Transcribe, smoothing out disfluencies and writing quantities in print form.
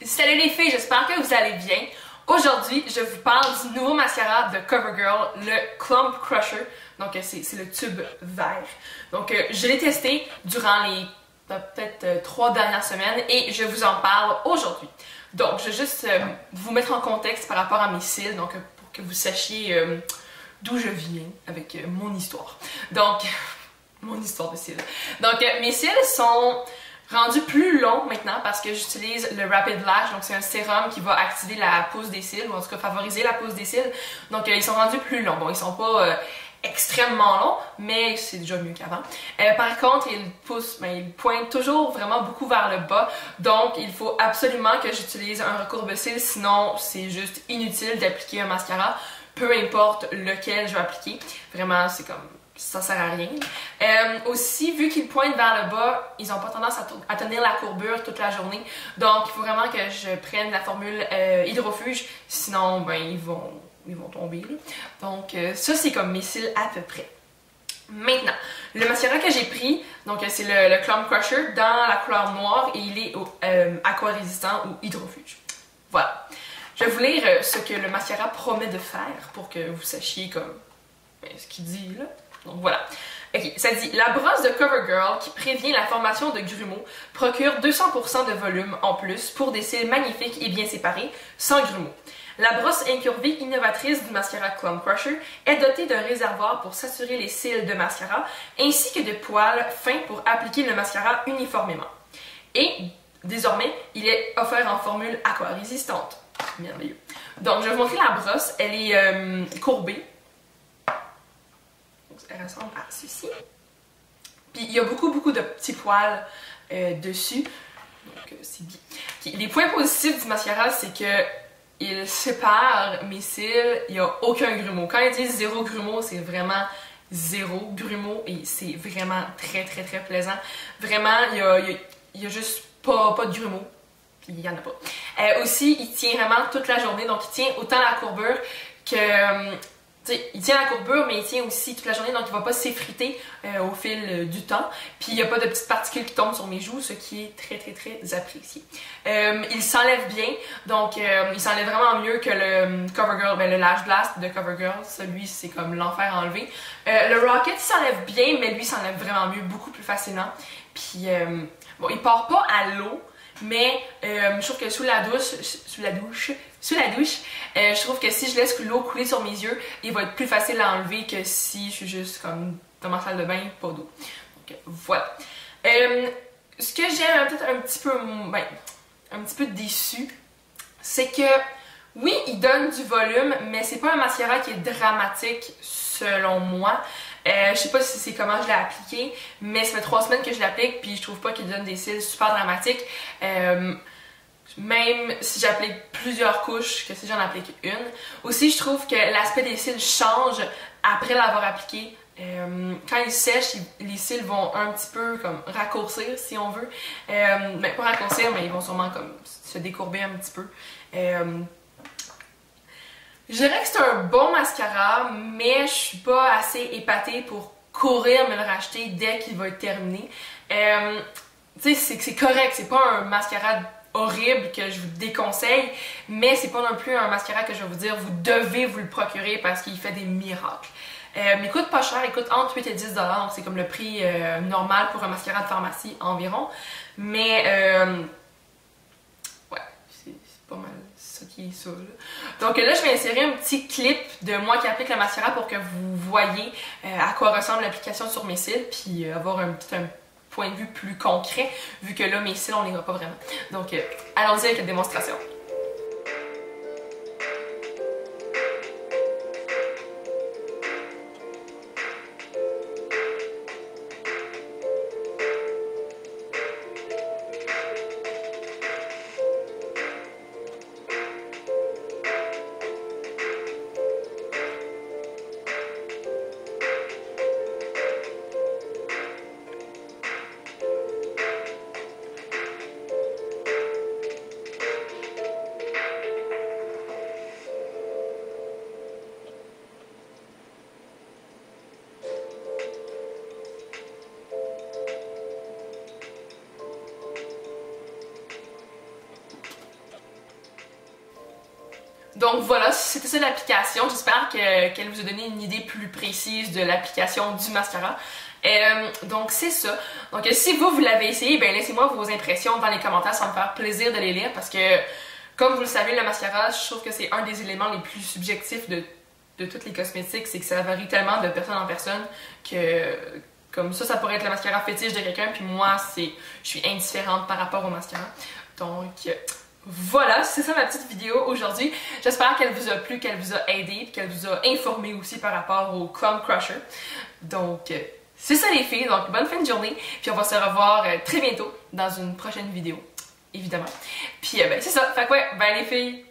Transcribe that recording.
Salut les filles, j'espère que vous allez bien. Aujourd'hui, je vous parle du nouveau mascara de CoverGirl, le Clump Crusher. Donc c'est le tube vert. Donc je l'ai testé durant les peut-être 3 dernières semaines et je vous en parle aujourd'hui. Donc je vais juste vous mettre en contexte par rapport à mes cils, donc pour que vous sachiez d'où je viens avec mon histoire. Donc, mon histoire de cils. Donc mes cils sont rendu plus long maintenant parce que j'utilise le Rapid Lash, donc c'est un sérum qui va activer la pousse des cils, ou en tout cas favoriser la pousse des cils. Donc ils sont rendus plus longs. Bon, ils sont pas extrêmement longs, mais c'est déjà mieux qu'avant. Par contre, ils pointent toujours vraiment beaucoup vers le bas, donc il faut absolument que j'utilise un recourbe-cils, sinon c'est juste inutile d'appliquer un mascara, peu importe lequel je vais appliquer. Vraiment, c'est comme... ça sert à rien. Aussi, vu qu'ils pointent vers le bas, ils n'ont pas tendance à tenir la courbure toute la journée. Donc, il faut vraiment que je prenne la formule hydrofuge, sinon, ben, ils vont tomber. Là. Donc, ça, c'est comme mes cils à peu près. Maintenant, le mascara que j'ai pris, donc c'est le Clump Crusher dans la couleur noire et il est aqua-résistant ou hydrofuge. Voilà. Je vais vous lire ce que le mascara promet de faire pour que vous sachiez comme ce qu'il dit là. Donc voilà. Ok, ça dit: la brosse de CoverGirl qui prévient la formation de grumeaux procure 200% de volume en plus pour des cils magnifiques et bien séparés, sans grumeaux. La brosse incurvée innovatrice du mascara Clump Crusher est dotée d'un réservoir pour saturer les cils de mascara ainsi que de poils fins pour appliquer le mascara uniformément. Et désormais, il est offert en formule aqua-résistante. Merveilleux. Donc, je vais vous montrer la brosse. Elle est courbée. Elle ressemble à ceci. Puis il y a beaucoup de petits poils dessus. Donc c'est bien. Okay. Les points positifs du mascara, c'est que il sépare mes cils. Il n'y a aucun grumeau. Quand ils disent zéro grumeau, c'est vraiment zéro grumeau et c'est vraiment très plaisant. Vraiment, il y a juste pas de grumeau. Puis il n'y en a pas. Aussi, il tient vraiment toute la journée. Donc il tient autant la courbure que... il tient la courbure, mais il tient aussi toute la journée, donc il ne va pas s'effriter au fil du temps. Puis il n'y a pas de petites particules qui tombent sur mes joues, ce qui est très apprécié. Il s'enlève bien, donc il s'enlève vraiment mieux que le CoverGirl, le Lash Blast de CoverGirl. Celui, c'est comme l'enfer à enlever. Le Rocket, il s'enlève bien, mais lui, il s'enlève vraiment mieux, beaucoup plus facilement. Puis, bon, il part pas à l'eau, mais je trouve que sous la douche, je trouve que si je laisse l'eau couler sur mes yeux, il va être plus facile à enlever que si je suis juste comme dans ma salle de bain, pas d'eau. Donc voilà. Ce que j'aime peut-être un petit peu déçu, c'est que oui, il donne du volume, mais c'est pas un mascara qui est dramatique selon moi. Je sais pas si c'est comment je l'ai appliqué, mais ça fait 3 semaines que je l'applique, puis je trouve pas qu'il donne des cils super dramatiques. Même si j'applique plusieurs couches que si j'en applique une. Aussi, je trouve que l'aspect des cils change après l'avoir appliqué. Quand ils sèchent, les cils vont un petit peu comme raccourcir, si on veut. Ben, pas raccourcir, mais ils vont sûrement comme se décourber un petit peu. Je dirais que c'est un bon mascara, mais je suis pas assez épatée pour courir me le racheter dès qu'il va être terminé. Tu sais, c'est correct, c'est pas un mascara horrible que je vous déconseille, mais c'est pas non plus un mascara que je vais vous dire vous devez vous le procurer parce qu'il fait des miracles. Il coûte pas cher, il coûte entre 8 et 10 $, donc c'est comme le prix normal pour un mascara de pharmacie environ, mais ouais, c'est pas mal ça qui est ça là. Donc là, je vais insérer un petit clip de moi qui applique le mascara pour que vous voyez à quoi ressemble l'application sur mes cils, puis avoir un point de vue plus concret, vu que là, mes cils, on les voit pas vraiment. Donc, allons-y avec la démonstration. Donc voilà, c'était ça l'application. J'espère qu'elle vous a donné une idée plus précise de l'application du mascara. Donc c'est ça. Donc si vous l'avez essayé, ben laissez-moi vos impressions dans les commentaires, ça va me faire plaisir de les lire parce que, comme vous le savez, le mascara, je trouve que c'est un des éléments les plus subjectifs de toutes les cosmétiques, c'est que ça varie tellement de personne en personne que comme ça pourrait être le mascara fétiche de quelqu'un, puis moi, je suis indifférente par rapport au mascara. Donc voilà, c'est ça ma petite vidéo aujourd'hui. J'espère qu'elle vous a plu, qu'elle vous a aidé, qu'elle vous a informé aussi par rapport au Clump Crusher. Donc c'est ça les filles, donc bonne fin de journée, puis on va se revoir très bientôt dans une prochaine vidéo, évidemment. Puis ben c'est ça, fait que ouais, ben les filles,